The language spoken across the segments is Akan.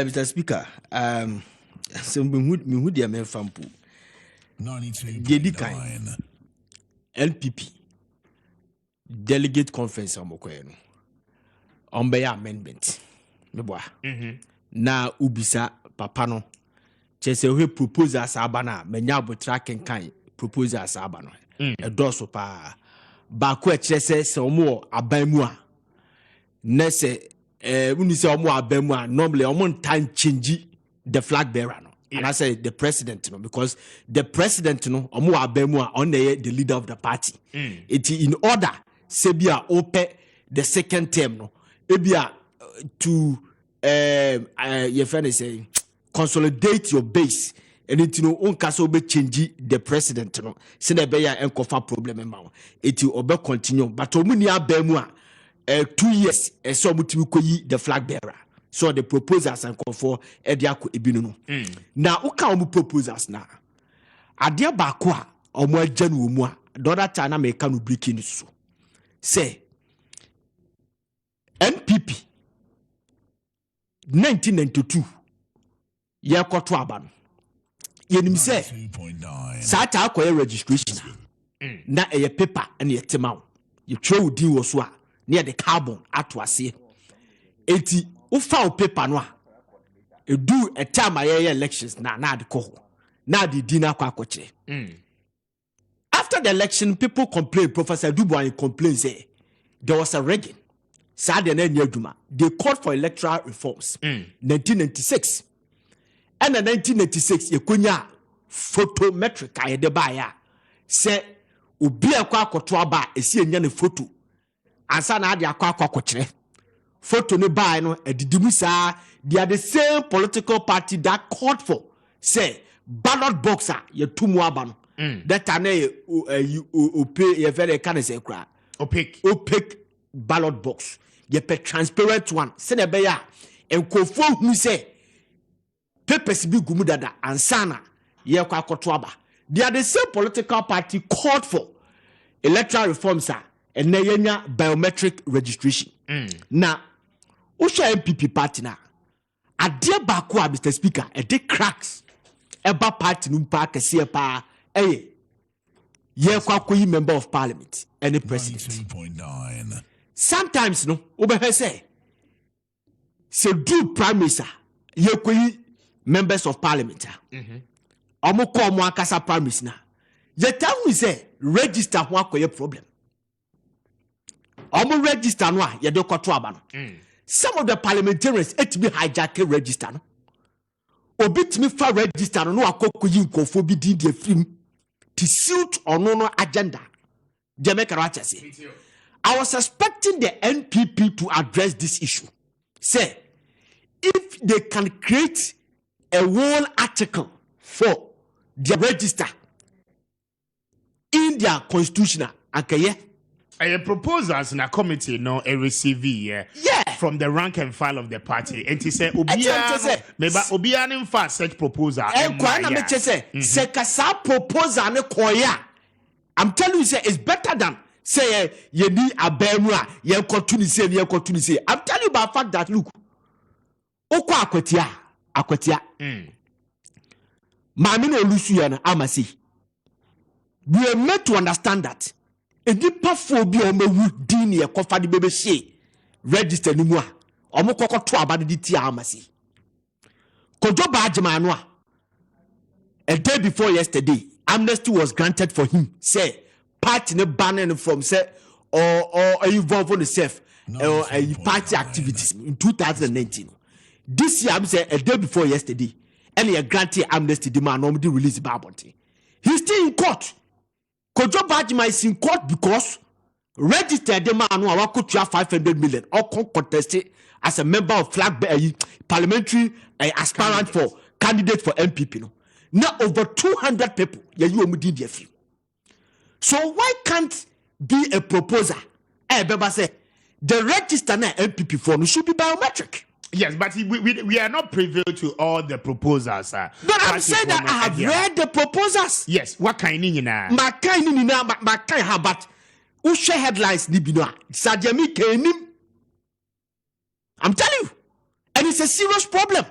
Mr. Speaker, so me who the men fampu. 92.9 NPP delegate conference amokoye no. Ombeya amendment. Meboa. Na ubisa papa no. Chese we propose as abana menya abotra kenkan propose as abano. Edoso pa. Ba ko chese se omo aban mu a. Na se when you say normally time change the flag bearer no. Yeah. And I say the president no, because the president no on the leader of the party. It in order sebia ope the second term no ebia to your friend is saying consolidate your base and it no on kaso be change the president no se na be ya enkofa problem ma it obe continue but omuni abemu a 2 years so mutimi koyi the flag bearer. So the proposals and call for Ediako Ebino. Now, uka omu proposals na. Adia bakwa omu jenu umwa. Doda chana mekanu breaking so. Say NPP 1992 ye kotwa abano. Yenim say sata akoye registration na eye paper and ye tema. You throw di wo so a near the carbon atwase. 80 ufa paper no a do a time aye elections na de ko na de dina kwa koche. After the election, people complained. Professor Dubois complained say there was a rigging. They called for electoral reforms. 1996. And in 1996, you kunya photometric aye de baya say obi akwa kotoa ba esi enya ne photo ansa na ade akwa koche. Photo no buy no edidimusa. They are the same political party that called for say ballot boxer ye tumu abano. That time you pay ye very kind of say opaque ballot box. Ye pay transparent one. Say ne be ya enkofo hu say papers bi gumu dada ansana ye kwa kotoaba. They are the same political party called for electoral reforms and na yenya biometric registration. Now Usha MPP party na adia baako a Mr. Speaker e de cracks eba party no pa kese pa ye kwa koyi member of parliament any president 92.9 sometimes no obehe say do prime minister ye koyi members of parliament omo ko omo akasa prime minister na ye tell me say register ho akoye problem omo register no a ye de koto aba no. Some of the parliamentarians et me hijack register no. Obit me for register no akoko yi nkofo bi din de film to suit or no agenda. Jamaica say. I was expecting the NPP to address this issue. Say if they can create a whole article for the register in their constitutional okay. A proposals in a committee no a receive from the rank and file of the party and he said Obian in fact such proposal and say kasa proposal ne koya. I'm telling you say it's better than say ye ni abemura ye continue say I'm telling you about fact that look okwa akwatia mami no lusu ya na amasi we are made to understand that a deeper phobia me din ye kofa de bebe she register ni mu a omo kokoto abade di ti amasi kojo ba agema no a day before yesterday amnesty was granted for him say party ne banning from say or involve on itself or party activities in 2019 this year I'm say a day before yesterday and he granted amnesty demand normally release babonti he's still in court. Kojo Bajima is in court because registered the man who are 500 million or contested as a member of parliamentary aspirant for candidate for MPP. No. Now over 200 people. So why can't be a proposer? Beba say the register na MPP form should be biometric. Yes, but we are not privy to all the proposals. But I'm saying that I have read the proposals. Yes, what kind of na? My kind but who share headlines ni bino? Sajami kenim. I'm telling you, and it's a serious problem.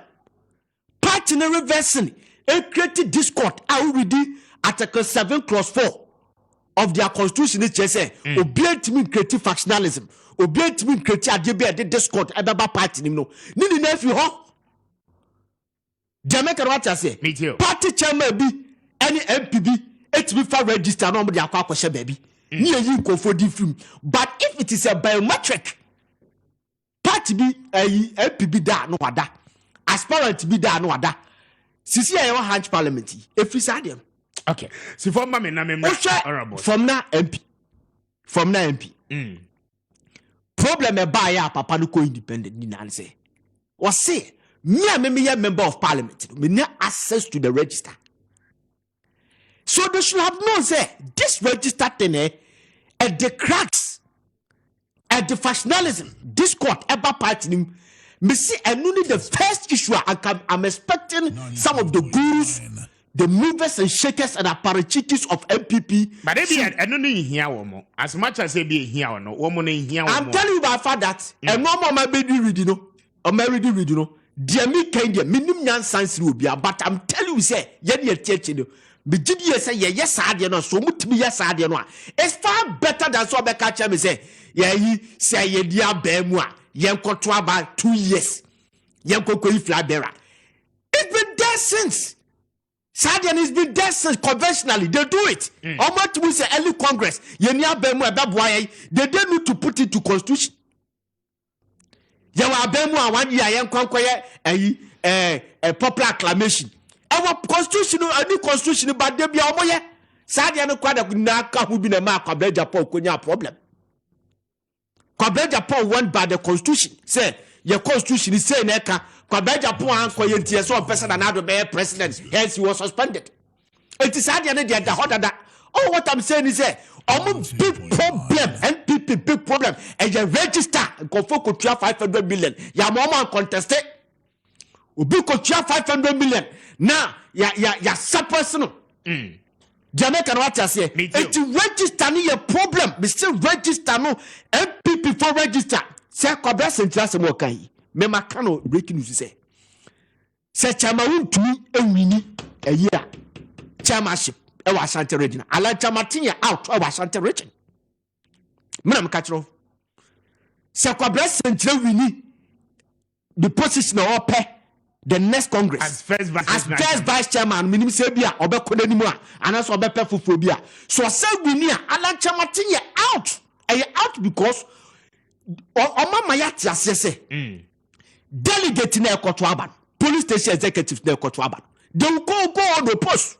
party no reversing and create discord already Article 7 clause 4 of their constitution is just say obedient mean creative factionalism obedient mean creative adebe the discord ebaba party no ni na fi ho Jamaica what I say party chairman bi any MPB it be for register no dey akwa akwa baby ni yi nkofo di film but if it is a biometric party bi MPB da no wada aspirant bi da no wada sisi ayo hanch parliament every stadium. Okay. So for me na me honorable. From now MP. Problem e ba ya papa no ko independent ni na say. Was say me a member of parliament. Me no access to the register. So they should have known say this register thing at the cracks at the factionalism discord ever party nim me see and only the first issue I'm expecting some of the gurus the movers and shakers and apparatchiks of MPP. But they be I don't know here woman. As much as they be here or no woman in here. I'm telling you by far that and no more my baby read you know. Or my ready read you know. Dear me kind of minimum nonsense will be but I'm telling you say ye church you know. Be GDS say yes I no so much me yes I no. It's far better than so be catch me say ye say ye dia be mu a ye nkoto about 2 years. Ye nkoko ifla bearer. It's been there since. Sadian has been there since conventionally. They do it. Almost we say early Congress. They don't need to put it to constitution. Yawa bemu 1 year a popular acclamation. Our constitution, a new constitution, but they be omoye. Sadian kwada kunaka who be na ma Kwabena Japan kunya problem. Kwabena Japan won by the constitution. Say your constitution is saying eka. Kwabena Japan koyentie so person another be president. Hence he was suspended. It is hard the harder that. Oh, what I'm saying is big problem. NPP big problem. And you register Kofo Kotua 500 million. Ya mama contested. Ubi Kotua 500 million. Now ya personal. Jamaica what I say. It register ni a problem. We still register no NPP for register. Say Kwabena Central se mo kai. Me makano breaking news say chairman to me ewini a year chairmanship e wa Ashanti region ala chamatinya out e wa Ashanti region me na meka kiro say Kwabena Central wini the position of the next Congress as first vice chairman minim say bia obekọ nanimu a anaso obepe foforo bia so say wini a ala chamatinya out because Oma yati asese delegate na ekoto aban police station executive na ekoto aban they will go on the post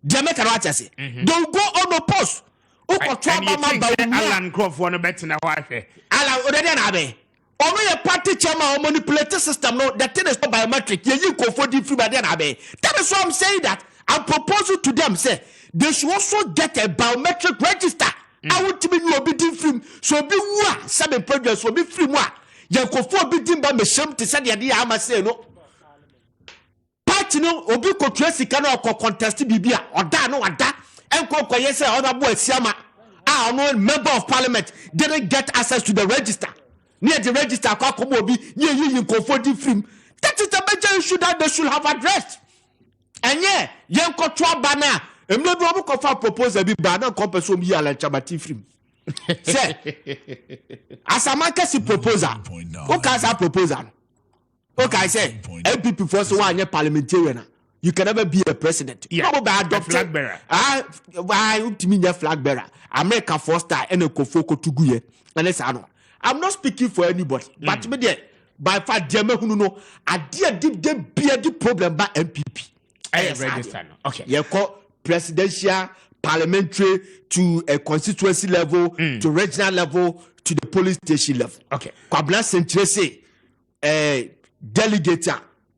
Jamaica what I say they will go on the post okoto aban ba Alan Crawford no bet na wife Alan odede na be omo ye party chairman manipulate system no the thing is not biometric ye you go for the free by na be that is why I'm saying that I'm proposing to them say they should also get a biometric register. I want to be no be film so be wa sabe project so be free mu a ye kofo bi din ba me sham te say de ya ama say no party no obi ko sika no ko contest bibia oda no wada enko koye say oda bo asiama a no member of parliament didn't get access to the register near the register kwa komo obi ye kofo di film that is the major issue that they should have addressed and yeah yenko to abana emle bi obo ko fa proposal bi ba na ko person yi ala chamati film say asamaka si proposal o ka sa proposal o ka say MPP for so one parliamentarian you can never be a president no be adopt flag bearer why ultimate flag bearer America first star and Kofo Kotuguye and say no I'm not speaking for anybody but me there by far dem hunu no ade deep the problem by MPP register no okay you call presidential, parliamentary, to a constituency level, to regional level, to the police station level. Okay. Kwabena Central say, delegate,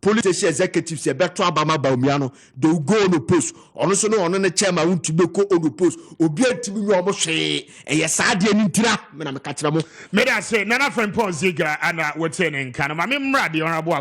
police station executive say, better Obama Baumiano, they will go on the post. Also, no on the chairman want to go on the post. Obi to be almost say, yes, I didn't tira. May I say, Nana friend Paul Ziegler and what's in Canada. I mean, the honorable